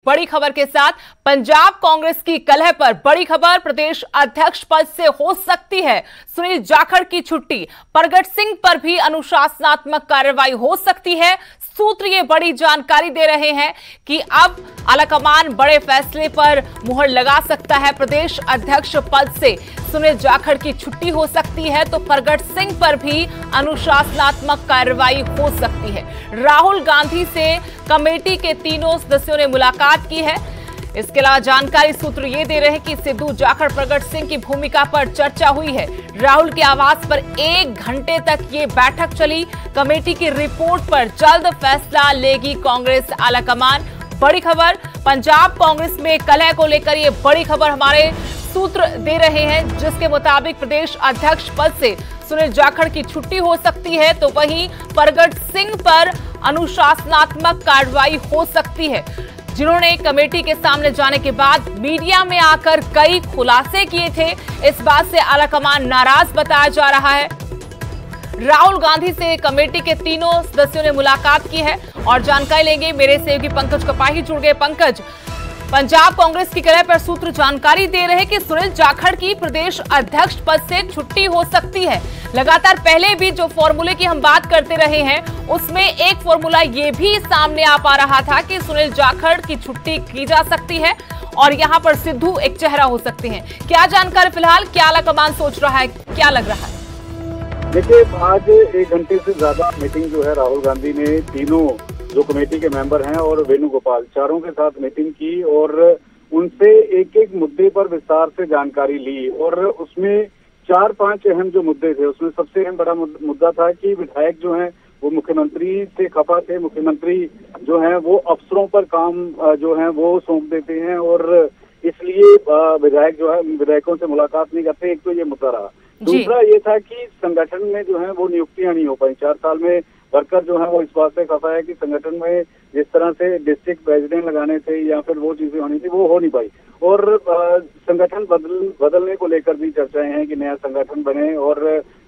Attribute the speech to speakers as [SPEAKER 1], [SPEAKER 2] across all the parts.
[SPEAKER 1] बड़ी खबर के साथ पंजाब कांग्रेस की कलह पर बड़ी खबर। प्रदेश अध्यक्ष पद से हो सकती है सुनील जाखड़ की छुट्टी। प्रगट सिंह पर भी अनुशासनात्मक कार्रवाई हो सकती है। सूत्र ये बड़ी जानकारी दे रहे हैं कि अब आलाकमान बड़े फैसले पर मुहर लगा सकता है। प्रदेश अध्यक्ष पद से सुनील जाखड़ की छुट्टी हो सकती है तो प्रगट सिंह पर भी अनुशासनात्मक कार्रवाई हो सकती है। राहुल गांधी से कमेटी के तीनों सदस्यों ने मुलाकात की है। इसके अलावा जानकारी सूत्र ये दे रहे हैं कि सिद्धू जाखड़ प्रगट सिंह की भूमिका पर चर्चा हुई है। राहुल के आवास पर 1 घंटे तक ये बैठक चली। कमेटी की रिपोर्ट पर जल्द फैसला लेगी कांग्रेस आलाकमान। बड़ी खबर पंजाब कांग्रेस में कलह को लेकर ये बड़ी खबर हमारे सूत्र दे रहे हैं, जिसके मुताबिक प्रदेश अध्यक्ष पद से सुनील जाखड़ की छुट्टी हो सकती है तो वहीं प्रगट सिंह पर अनुशासनात्मक कार्रवाई हो सकती है, जिन्होंने कमेटी के सामने जाने के बाद मीडिया में आकर कई खुलासे किए थे। इस बात से आलाकमान नाराज बताया जा रहा है। राहुल गांधी से कमेटी के तीनों सदस्यों ने मुलाकात की है और जानकारी लेंगे मेरे सहयोगी पंकज कपाही जुड़ गए। पंकज, पंजाब कांग्रेस की कलह पर सूत्र जानकारी दे रहे हैं कि सुनील जाखड़ की प्रदेश अध्यक्ष पद से छुट्टी हो सकती है। लगातार पहले भी जो फॉर्मूले की हम बात करते रहे हैं उसमें एक फॉर्मूला ये भी सामने आ पा रहा था कि सुनील जाखड़ की छुट्टी की जा सकती है और यहां पर सिद्धू एक चेहरा हो सकते हैं। क्या जानकारी फिलहाल, क्या आलाकमान सोच रहा है, क्या लग रहा है?
[SPEAKER 2] देखिए, आज 1 घंटे से ज्यादा मीटिंग जो है राहुल गांधी ने तीनों जो कमेटी के मेंबर हैं और वेणुगोपाल चारों के साथ मीटिंग की और उनसे एक एक मुद्दे पर विस्तार से जानकारी ली और उसमें 4-5 अहम जो मुद्दे थे उसमें सबसे अहम बड़ा मुद्दा था कि विधायक जो हैं वो मुख्यमंत्री से खफा थे। मुख्यमंत्री जो हैं वो अफसरों पर काम जो है वो सौंप देते हैं और इसलिए विधायक जो है विधायकों से मुलाकात नहीं करते। एक तो ये मुद्दा रहा। दूसरा ये था कि संगठन में जो है वो नियुक्तियां नहीं हो पाई। 4 साल में वर्कर जो है वो इस बात से खफा है कि संगठन में जिस तरह से डिस्ट्रिक्ट प्रेसिडेंट लगाने थे या फिर वो चीजें होनी थी वो हो नहीं पाई और संगठन बदलने को लेकर भी चर्चाएं हैं कि नया संगठन बने और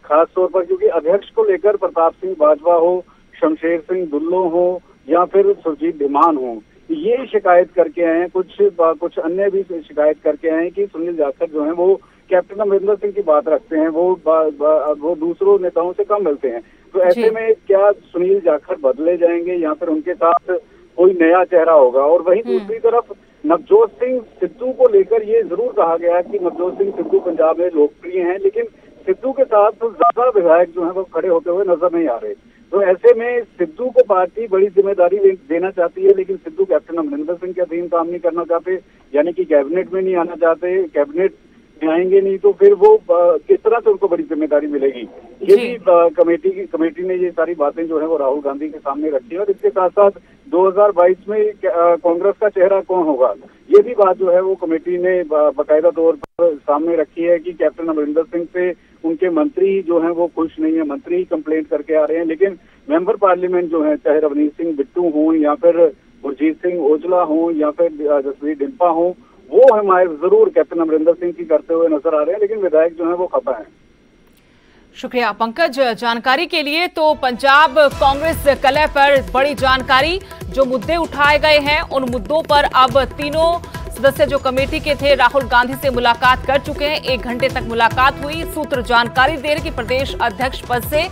[SPEAKER 2] खास तौर पर क्योंकि अध्यक्ष को लेकर प्रताप सिंह बाजवा हो, शमशेर सिंह दुल्लो हो या फिर सुरजीत धीमान हो, ये शिकायत करके आए हैं। कुछ अन्य भी शिकायत करके आए हैं कि सुनील जाखड़ जो है वो कैप्टन अमरिंदर सिंह की बात रखते हैं, वो दूसरों नेताओं से कम मिलते हैं। तो ऐसे में क्या सुनील जाखड़ बदले जाएंगे या फिर उनके साथ कोई नया चेहरा होगा? और वहीं दूसरी तरफ नवजोत सिंह सिद्धू को लेकर ये जरूर कहा गया कि नवजोत सिंह सिद्धू पंजाब में लोकप्रिय हैं, लेकिन सिद्धू के साथ ज्यादा विधायक जो है वो खड़े होते हुए नजर नहीं आ रहे। तो ऐसे में सिद्धू को पार्टी बड़ी जिम्मेदारी देना चाहती है, लेकिन सिद्धू कैप्टन अमरिंदर सिंह के अधीन काम नहीं करना चाहते, यानी कि कैबिनेट में नहीं आना चाहते। कैबिनेट आएंगे नहीं तो फिर वो किस तरह से उनको बड़ी जिम्मेदारी मिलेगी? ये भी कमेटी ने ये सारी बातें जो है वो राहुल गांधी के सामने रखी है। और इसके साथ साथ 2022 में कांग्रेस का चेहरा कौन होगा, ये भी बात जो है वो कमेटी ने बाकायदा तौर पर सामने रखी है कि कैप्टन अमरिंदर सिंह से उनके मंत्री जो है वो खुश नहीं है। मंत्री ही कंप्लेंट करके आ रहे हैं, लेकिन मेंबर पार्लियामेंट जो है चाहे रवनीत सिंह बिट्टू हों या फिर गुरजीत सिंह ओजला हों या फिर जसवीर डिम्पा हों, वो हमारे जरूर कैप्टन अमरिंदर सिंह की करते हुए नजर आ रहे हैं, लेकिन विधायक जो है वो खफा है।
[SPEAKER 1] शुक्रिया पंकज जानकारी के लिए। तो पंजाब कांग्रेस कलह पर बड़ी जानकारी, जो मुद्दे उठाए गए हैं उन मुद्दों पर अब तीनों सदस्य जो कमेटी के थे राहुल गांधी से मुलाकात कर चुके हैं। 1 घंटे तक मुलाकात हुई। सूत्र जानकारी दे रहे कि प्रदेश अध्यक्ष पद से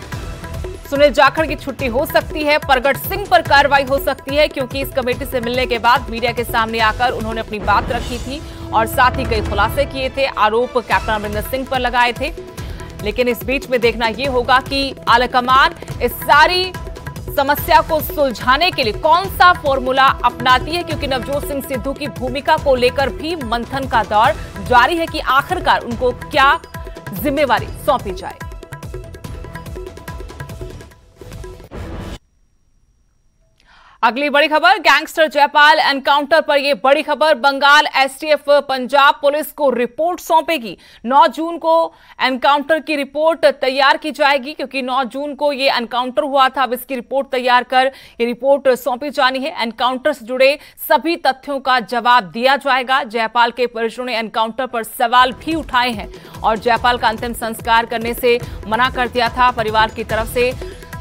[SPEAKER 1] सुनील जाखड़ की छुट्टी हो सकती है। प्रगट सिंह पर कार्रवाई हो सकती है क्योंकि इस कमेटी से मिलने के बाद मीडिया के सामने आकर उन्होंने अपनी बात रखी थी और साथ ही कई खुलासे किए थे, आरोप कैप्टन अमरिंदर सिंह पर लगाए थे। लेकिन इस बीच में देखना यह होगा कि आलाकमान इस सारी समस्या को सुलझाने के लिए कौन सा फॉर्मूला अपनाती है, क्योंकि नवजोत सिंह सिद्धू की भूमिका को लेकर भी मंथन का दौर जारी है कि आखिरकार उनको क्या जिम्मेवारी सौंपी जाए। अगली बड़ी खबर, गैंगस्टर जयपाल एनकाउंटर पर यह बड़ी खबर। बंगाल एसटीएफ पंजाब पुलिस को रिपोर्ट सौंपेगी। 9 जून को एनकाउंटर की रिपोर्ट तैयार की जाएगी क्योंकि 9 जून को यह एनकाउंटर हुआ था। अब इसकी रिपोर्ट तैयार कर ये रिपोर्ट सौंपी जानी है। एनकाउंटर से जुड़े सभी तथ्यों का जवाब दिया जाएगा। जयपाल के परिजनों ने एनकाउंटर पर सवाल भी उठाए हैं और जयपाल का अंतिम संस्कार करने से मना कर दिया था। परिवार की तरफ से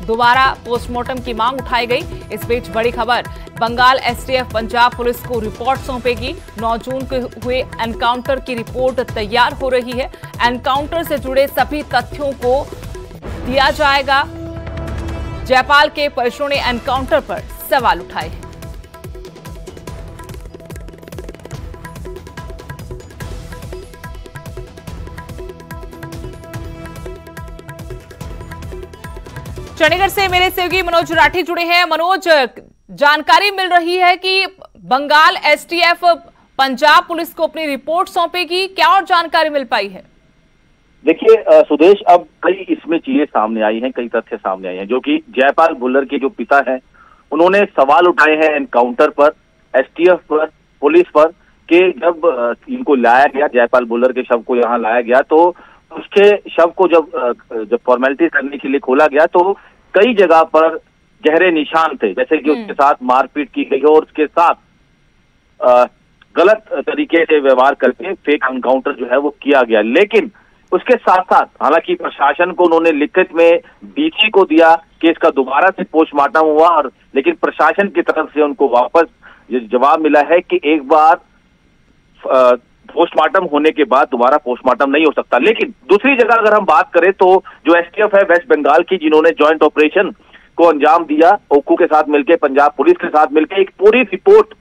[SPEAKER 1] दोबारा पोस्टमार्टम की मांग उठाई गई। इस बीच बड़ी खबर, बंगाल एसटीएफ पंजाब पुलिस को रिपोर्ट सौंपेगी। 9 जून को हुए एनकाउंटर की रिपोर्ट तैयार हो रही है। एनकाउंटर से जुड़े सभी तथ्यों को दिया जाएगा। जयपाल के परिजनों ने एनकाउंटर पर सवाल उठाए हैं। चंडीगढ़ से मेरे सहयोगी मनोज राठी जुड़े हैं। मनोज, जानकारी मिल रही है कि बंगाल एसटीएफ पंजाब पुलिस को अपनी रिपोर्ट सौंपेगी, क्या और जानकारी मिल पाई है?
[SPEAKER 3] देखिए सुदेश, अब कई इसमें चीजें सामने आई हैं, कई तथ्य सामने आए हैं, जो कि जयपाल भुल्लर के जो पिता हैं उन्होंने सवाल उठाए हैं एनकाउंटर पर, एसटीएफ पर, पुलिस पर, कि जब इनको लाया गया, जयपाल भुल्लर के शव को यहाँ लाया गया, तो उसके शव को जब फॉर्मेलिटी करने के लिए खोला गया तो कई जगह पर गहरे निशान थे, जैसे कि उसके साथ मारपीट की गई और उसके साथ गलत तरीके से व्यवहार करके फेक एनकाउंटर जो है वो किया गया। लेकिन उसके साथ साथ हालांकि प्रशासन को उन्होंने लिखित में डीसी को दिया कि इसका दोबारा से पोस्टमार्टम हुआ, और लेकिन प्रशासन की तरफ से उनको वापस ये जवाब मिला है कि एक बार पोस्टमार्टम होने के बाद दोबारा पोस्टमार्टम नहीं हो सकता। लेकिन दूसरी जगह अगर हम बात करें तो जो एसटीएफ है वेस्ट बंगाल की, जिन्होंने ज्वाइंट ऑपरेशन को अंजाम दिया, ओक्कू के साथ मिलकर, पंजाब पुलिस के साथ मिलकर, एक पूरी रिपोर्ट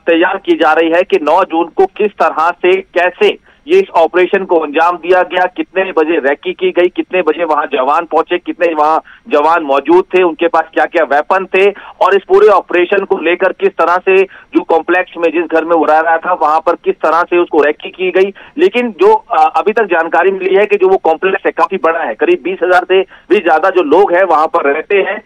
[SPEAKER 3] तैयार की जा रही है कि 9 जून को किस तरह से, कैसे ये इस ऑपरेशन को अंजाम दिया गया, कितने बजे रैकी की गई, कितने बजे वहां जवान पहुंचे, कितने वहां जवान मौजूद थे, उनके पास क्या क्या वेपन थे, और इस पूरे ऑपरेशन को लेकर किस तरह से जो कॉम्प्लेक्स में, जिस घर में वो रह रहा था, वहां पर किस तरह से उसको रैकी की गई। लेकिन जो अभी तक जानकारी मिली है कि जो वो कॉम्प्लेक्स है काफी बड़ा है, करीब 20,000 से भी ज्यादा जो लोग हैं वहां पर रहते हैं,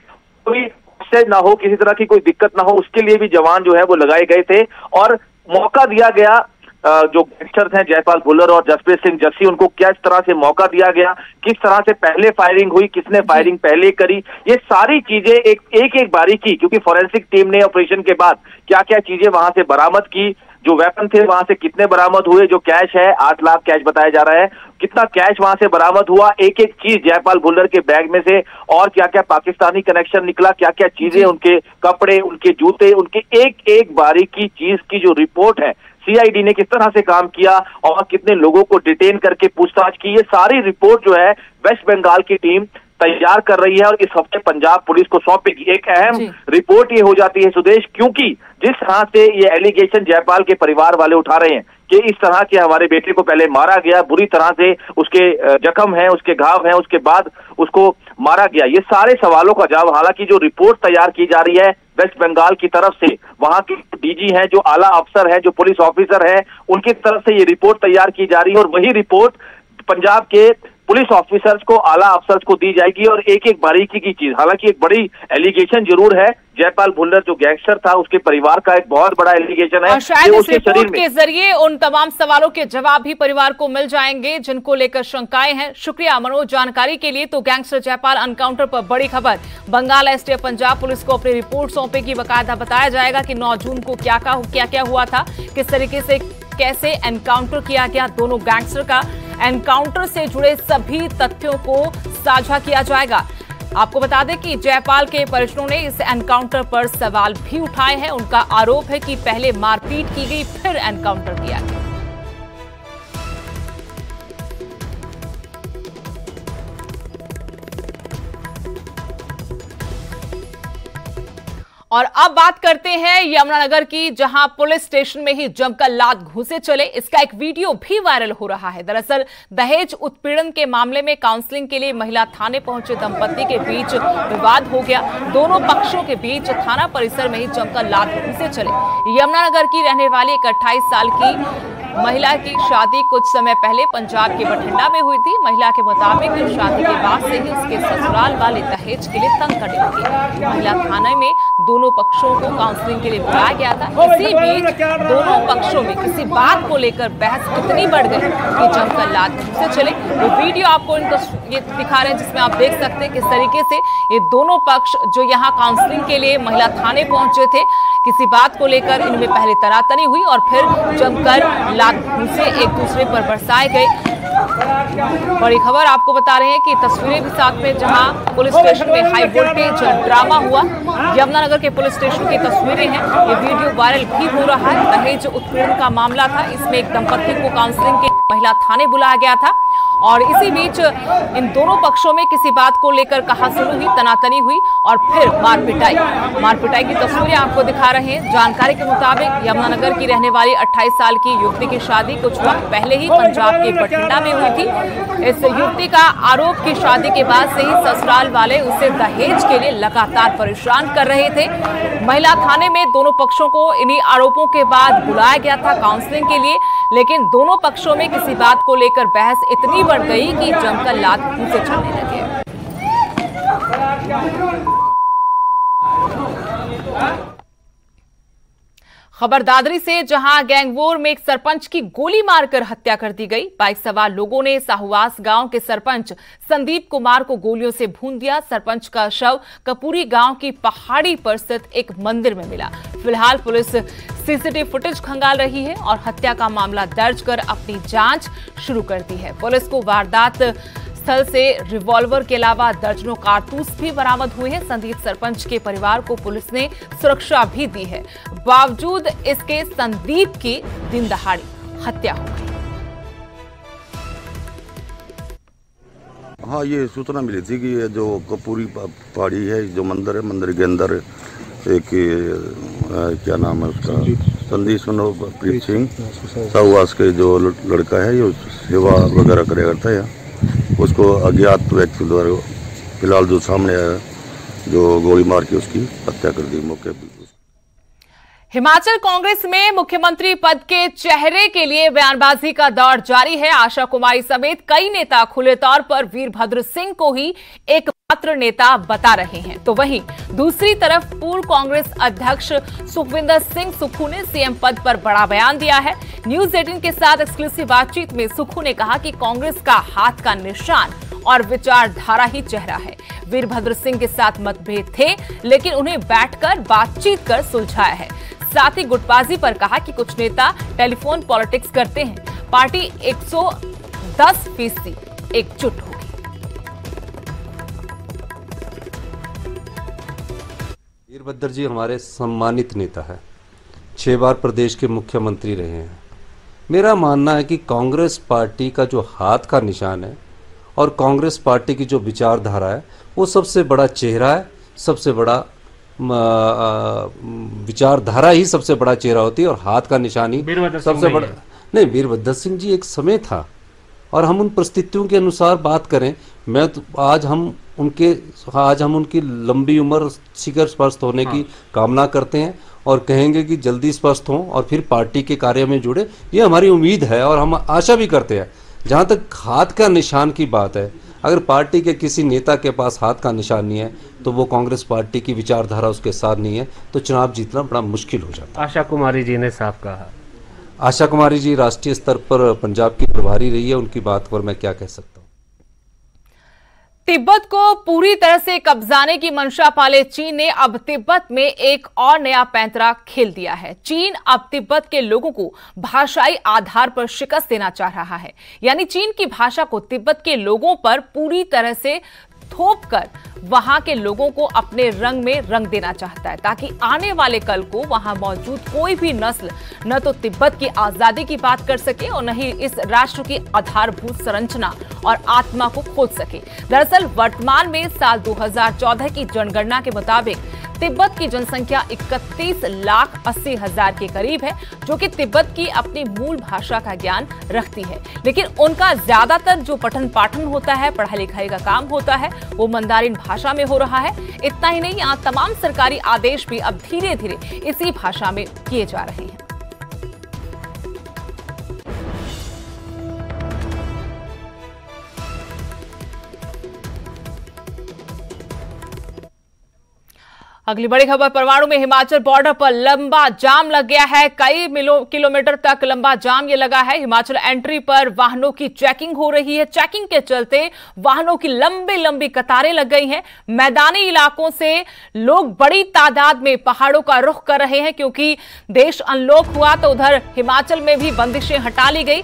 [SPEAKER 3] कोई उससे ना हो, किसी तरह की कोई दिक्कत ना हो, उसके लिए भी जवान जो है वो लगाए गए थे। और मौका दिया गया, जो गैंगस्टर्स हैं जयपाल भुल्लर और जसप्रीत सिंह जस्सी, उनको किस तरह से मौका दिया गया, किस तरह से पहले फायरिंग हुई, किसने फायरिंग पहले करी, ये सारी चीजें एक बारीकी, क्योंकि फॉरेंसिक टीम ने ऑपरेशन के बाद क्या क्या चीजें वहां से बरामद की, जो वेपन थे वहां से कितने बरामद हुए, जो कैश है 8 लाख कैश बताया जा रहा है, कितना कैश वहां से बरामद हुआ, एक एक चीज जयपाल भुल्लर के बैग में से, और क्या क्या पाकिस्तानी कनेक्शन निकला, क्या क्या चीजें, उनके कपड़े, उनके जूते, उनके एक एक बारीकी चीज की जो रिपोर्ट है, सीआईडी ने किस तरह से काम किया और कितने लोगों को डिटेन करके पूछताछ की, ये सारी रिपोर्ट जो है वेस्ट बंगाल की टीम तैयार कर रही है और इस हफ्ते पंजाब पुलिस को सौंपेगी। एक अहम रिपोर्ट ये हो जाती है सुदेश, क्योंकि जिस तरह से ये एलिगेशन जयपाल के परिवार वाले उठा रहे हैं कि इस तरह के हमारे बेटे को पहले मारा गया, बुरी तरह से उसके जख्म हैं, उसके घाव हैं, उसके बाद उसको मारा गया, ये सारे सवालों का जवाब, हालांकि जो रिपोर्ट तैयार की जा रही है वेस्ट बंगाल की तरफ से, वहां के डीजी हैं, जो आला अफसर हैं, जो पुलिस ऑफिसर हैं, उनकी तरफ से ये रिपोर्ट तैयार की जा रही है, और वही रिपोर्ट पंजाब के पुलिस ऑफिसर्स को, आला अफसर्स को दी जाएगी, और एक एक बारीकी की चीज, हालांकि एक बड़ी एलिगेशन जरूर है, जयपाल भुल्लर जो गैंगस्टर था उसके परिवार का एक बहुत बड़ा एलिगेशन है,
[SPEAKER 1] और शायद इस रिपोर्ट के जरिए उन तमाम सवालों के जवाब भी परिवार को मिल जाएंगे जिनको लेकर शंकाएं हैं। शुक्रिया मनोज जानकारी के लिए। तो गैंगस्टर जयपाल एनकाउंटर पर बड़ी खबर, बंगाल एसटीएफ पंजाब पुलिस को अपनी रिपोर्ट सौंपेगी, बाकायदा बताया जाएगा कि 9 जून को क्या क्या हुआ था, किस तरीके से कैसे एनकाउंटर किया गया दोनों गैंगस्टर का। एनकाउंटर से जुड़े सभी तथ्यों को साझा किया जाएगा। आपको बता दें कि जयपाल के परिजनों ने इस एनकाउंटर पर सवाल भी उठाए हैं। उनका आरोप है कि पहले मारपीट की गई, फिर एनकाउंटर किया गया। और अब बात करते हैं यमुनानगर की, जहां पुलिस स्टेशन में ही जमकर लात घुसे चले। इसका एक वीडियो भी वायरल हो रहा है। दरअसल दहेज उत्पीड़न के मामले में काउंसलिंग के लिए महिला थाने पहुंचे दंपति के बीच विवाद हो गया। दोनों पक्षों के बीच थाना परिसर में ही जमकर लात घुसे चले। यमुनानगर की रहने वाली एक 28 साल की महिला की शादी कुछ समय पहले पंजाब के बठिंडा में हुई थी। महिला के मुताबिक शादी के बाद से ही उसके ससुराल वाले दहेज के लिए तंग करने लगे। महिला थाने में दोनों पक्षों को काउंसलिंग के लिए बुलाया गया था। इसी बीच दोनों पक्षों में किसी बात को लेकर बहस कितनी बढ़ गई कि जमकर लात घुसे चले। वो वीडियो आपको ये दिखा रहे हैं जिसमें आप देख सकते हैं किस तरीके से ये दोनों पक्ष जो यहाँ काउंसलिंग के लिए महिला थाने पहुंचे थे, किसी बात को लेकर इनमें पहले तनातनी हुई और फिर जमकर लात घूंसे एक दूसरे पर बरसाए गए। बड़ी खबर आपको बता रहे हैं कि तस्वीरें भी साथ में, जहां पुलिस स्टेशन में हाई वोल्टेज ड्रामा हुआ। यमुनानगर के पुलिस स्टेशन की तस्वीरें हैं। ये वीडियो वायरल भी हो रहा है। दहेज उत्पीड़न का मामला था। इसमें एक दंपत्ति को काउंसलिंग के महिला थाने बुलाया गया था और इसी बीच इन दोनों पक्षों में किसी बात को लेकर कहासुनी हुई, तनातनी हुई और फिर मारपिटाई की तस्वीरें आपको दिखा रहे हैं। जानकारी के मुताबिक यमुनानगर की रहने वाली 28 साल की युवती की शादी कुछ वक्त पहले ही पंजाब के बठिंडा में हुई थी। इस युवती का आरोप की शादी के बाद से ही ससुराल वाले उसे दहेज के लिए लगातार परेशान कर रहे थे। महिला थाने में दोनों पक्षों को इन्हीं आरोपों के बाद बुलाया गया था काउंसलिंग के लिए, लेकिन दोनों पक्षों में किसी बात को लेकर बहस इतनी बढ़ गई कि जमकर लात मुंह से चलने लगे। खबर दादरी से, जहां गैंगवॉर में एक सरपंच की गोली मारकर हत्या कर दी गई। बाइक सवार लोगों ने साहुवास गांव के सरपंच संदीप कुमार को गोलियों से भून दिया। सरपंच का शव कपूरी गांव की पहाड़ी पर स्थित एक मंदिर में मिला। फिलहाल पुलिस सीसीटीवी फुटेज खंगाल रही है और हत्या का मामला दर्ज कर अपनी जांच शुरू कर दी है। पुलिस को वारदात स्थल से रिवॉल्वर के अलावा दर्जनों कारतूस भी बरामद हुए हैं। संदीप सरपंच के परिवार को पुलिस ने सुरक्षा भी दी है। बावजूद इसके संदीप की दिन दहाड़ी हत्या हो गई।
[SPEAKER 4] हाँ, ये सूचना मिली थी कि ये जो कपूरी पहाड़ी है, जो मंदिर है, मंदिर के अंदर एक क्या नाम है उसका, संदीप प्रीत सिंह साहुवास के जो लड़का है, ये सेवा वगैरह करे करता है। उसको अज्ञात व्यक्ति द्वारा फिलहाल जो सामने आया, जो गोली मार के उसकी हत्या कर दी मौके पर।
[SPEAKER 1] हिमाचल कांग्रेस में मुख्यमंत्री पद के चेहरे के लिए बयानबाजी का दौर जारी है। आशा कुमारी समेत कई नेता खुले तौर पर वीरभद्र सिंह को ही एकमात्र नेता बता रहे हैं। तो वहीं दूसरी तरफ पूर्व कांग्रेस अध्यक्ष सुखविंदर सिंह सुक्खू ने सीएम पद पर बड़ा बयान दिया है। न्यूज 18 के साथ एक्सक्लूसिव बातचीत में सुक्खू ने कहा कि कांग्रेस का हाथ का निशान और विचारधारा ही चेहरा है। वीरभद्र सिंह के साथ मतभेद थे, लेकिन उन्हें बैठकर बातचीत कर सुलझाया है। साथ ही गुटबाजी पर कहा कि कुछ नेता टेलीफोन पॉलिटिक्स करते हैं। पार्टी 110% एकजुट होगी।
[SPEAKER 5] वीरभद्र जी हमारे सम्मानित नेता है, 6 बार प्रदेश के मुख्यमंत्री रहे हैं। मेरा मानना है कि कांग्रेस पार्टी का जो हाथ का निशान है और कांग्रेस पार्टी की जो विचारधारा है, वो सबसे बड़ा चेहरा है। सबसे बड़ा विचारधारा ही सबसे बड़ा चेहरा होती है और हाथ का निशान ही सबसे बड़ा नहीं। वीरभद्र सिंह जी एक समय था और हम उन परिस्थितियों के अनुसार बात करें। मैं तो आज हम उनकी लंबी उम्र शिखर स्पर्श होने की कामना करते हैं और कहेंगे कि जल्दी स्वस्थ हों और फिर पार्टी के कार्य में जुड़े, ये हमारी उम्मीद है और हम आशा भी करते हैं। जहाँ तक हाथ का निशान की बात है, अगर पार्टी के किसी नेता के पास हाथ का निशान नहीं है तो वो कांग्रेस पार्टी की विचारधारा उसके साथ नहीं है, तो चुनाव जीतना बड़ा मुश्किल हो जाता है।
[SPEAKER 6] आशा कुमारी जी ने साफ कहा।
[SPEAKER 5] आशा कुमारी जी राष्ट्रीय स्तर पर पंजाब की प्रभारी रही है, उनकी बात पर मैं क्या कह सकता हूँ।
[SPEAKER 1] तिब्बत को पूरी तरह से कब्जाने की मंशा पाले चीन ने अब तिब्बत में एक और नया पैंतरा खेल दिया है। चीन अब तिब्बत के लोगों को भाषाई आधार पर शिकस्त देना चाह रहा है। यानी चीन की भाषा को तिब्बत के लोगों पर पूरी तरह से थोप कर वहां के लोगों को अपने रंग में रंग देना चाहता है, ताकि आने वाले कल को वहां मौजूद कोई भी नस्ल न तो तिब्बत की आजादी की बात कर सके और न ही इस राष्ट्र की आधारभूत संरचना और आत्मा को खोज सके। दरअसल वर्तमान में साल 2014 की जनगणना के मुताबिक तिब्बत की जनसंख्या 31,80,000 के करीब है, जो कि तिब्बत की अपनी मूल भाषा का ज्ञान रखती है। लेकिन उनका ज्यादातर जो पठन पाठन होता है, पढ़ाई लिखाई का काम होता है, वो मंदारिन भाषा में हो रहा है। इतना ही नहीं, यहाँ तमाम सरकारी आदेश भी अब धीरे धीरे इसी भाषा में किए जा रहे हैं। अगली बड़ी खबर, परवाणु में हिमाचल बॉर्डर पर लंबा जाम लग गया है। कई किलोमीटर तक लंबा जाम ये लगा है। हिमाचल एंट्री पर वाहनों की चेकिंग हो रही है। चेकिंग के चलते वाहनों की लंबी लंबी कतारें लग गई हैं। मैदानी इलाकों से लोग बड़ी तादाद में पहाड़ों का रुख कर रहे हैं, क्योंकि देश अनलॉक हुआ तो उधर हिमाचल में भी बंदिशें हटा ली गई।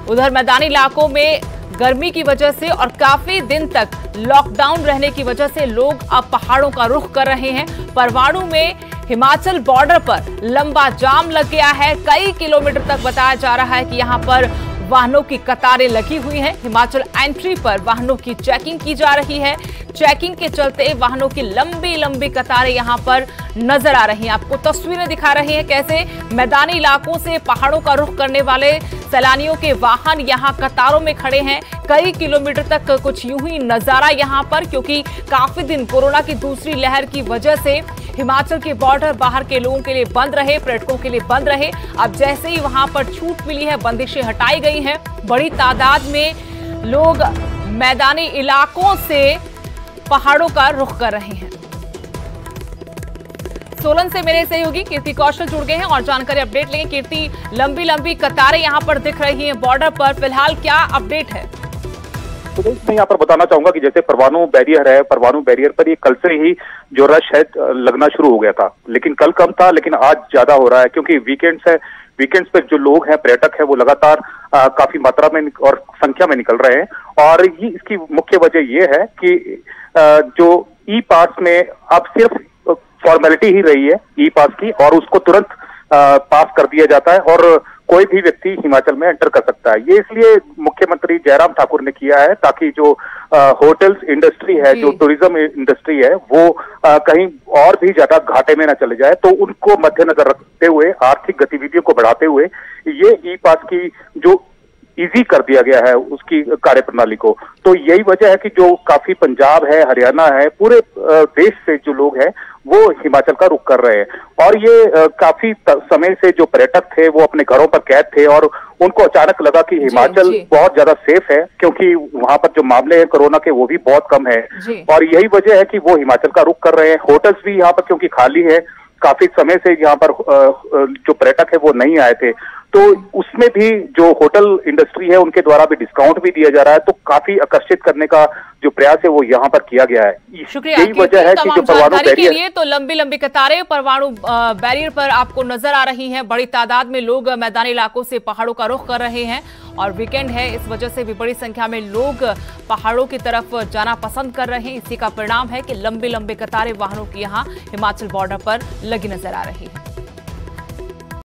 [SPEAKER 1] उधर मैदानी इलाकों में गर्मी की वजह से और काफी दिन तक लॉकडाउन रहने की वजह से लोग अब पहाड़ों का रुख कर रहे हैं। परवाणु में हिमाचल बॉर्डर पर लंबा जाम लग गया है। कई किलोमीटर तक बताया जा रहा है कि यहां पर वाहनों की कतारें लगी हुई हैं। हिमाचल एंट्री पर वाहनों की चेकिंग की जा रही है। चेकिंग के चलते वाहनों की लंबी लंबी कतारें यहां पर नजर आ रही हैं। आपको तस्वीरें दिखा रही हैं कैसे मैदानी इलाकों से पहाड़ों का रुख करने वाले सैलानियों के वाहन यहां कतारों में खड़े हैं। कई किलोमीटर तक कुछ यूं ही नजारा यहां पर, क्योंकि काफी दिन कोरोना की दूसरी लहर की वजह से हिमाचल के बॉर्डर बाहर के लोगों के लिए बंद रहे, पर्यटकों के लिए बंद रहे। अब जैसे ही वहां पर छूट मिली है, बंदिशें हटाई गई हैं, बड़ी तादाद में लोग मैदानी इलाकों से पहाड़ों का रुख कर रहे हैं। सोलन से मेरे सहयोगी कीर्ति कौशल जुड़ गए हैं और जानकारी अपडेट लेंगे। कीर्ति, लंबी लंबी कतारें यहां पर दिख रही हैं बॉर्डर पर, फिलहाल क्या अपडेट है?
[SPEAKER 6] तो मैं यहाँ पर बताना चाहूंगा कि जैसे परवाणु बैरियर है, परवाणु बैरियर पर ये कल से ही जो रश है लगना शुरू हो गया था, लेकिन कल कम था, लेकिन आज ज्यादा हो रहा है क्योंकि वीकेंड्स है। वीकेंड्स पे जो लोग हैं, पर्यटक है, वो लगातार काफी मात्रा में और संख्या में निकल रहे हैं। और ये इसकी मुख्य वजह ये है कि जो ई पास में अब सिर्फ फॉर्मेलिटी ही रही है ई पास की, और उसको तुरंत पास कर दिया जाता है और कोई भी व्यक्ति हिमाचल में एंटर कर सकता है। ये इसलिए मुख्यमंत्री जयराम ठाकुर ने किया है ताकि जो होटल्स इंडस्ट्री है, जो टूरिज्म इंडस्ट्री है, वो कहीं और भी ज्यादा घाटे में न चले जाए। तो उनको मद्देनजर रखते हुए, आर्थिक गतिविधियों को बढ़ाते हुए ये ई पास की जो इजी कर दिया गया है उसकी कार्यप्रणाली को। तो यही वजह है कि जो काफी पंजाब है, हरियाणा है, पूरे देश से जो लोग हैं वो हिमाचल का रुख कर रहे हैं। और ये काफी समय से जो पर्यटक थे वो अपने घरों पर कैद थे और उनको अचानक लगा कि हिमाचल बहुत ज्यादा सेफ है, क्योंकि वहां पर जो मामले हैं कोरोना के वो भी बहुत कम है। और यही वजह है कि वो हिमाचल का रुख कर रहे हैं। होटल्स भी यहाँ पर क्योंकि खाली है, काफी समय से यहाँ पर जो पर्यटक है वो नहीं आए थे, तो उसमें भी जो होटल इंडस्ट्री है उनके द्वारा भी डिस्काउंट भी दिया जा रहा है। तो काफी आकर्षित करने का जो प्रयास है वो यहाँ पर किया गया है।
[SPEAKER 1] शुक्रिया
[SPEAKER 6] यही वजह है कि जो परवाणु बैरियर
[SPEAKER 1] के लिए तो लंबी लंबी कतारें परवाणु बैरियर पर आपको नजर आ रही हैं। बड़ी तादाद में लोग मैदानी इलाकों से पहाड़ों का रुख कर रहे हैं और वीकेंड है, इस वजह से भी बड़ी संख्या में लोग पहाड़ों की तरफ जाना पसंद कर रहे हैं। इसी का परिणाम है कि लंबी लंबी कतारें वाहनों की यहाँ हिमाचल बॉर्डर पर लगी नजर आ रही है।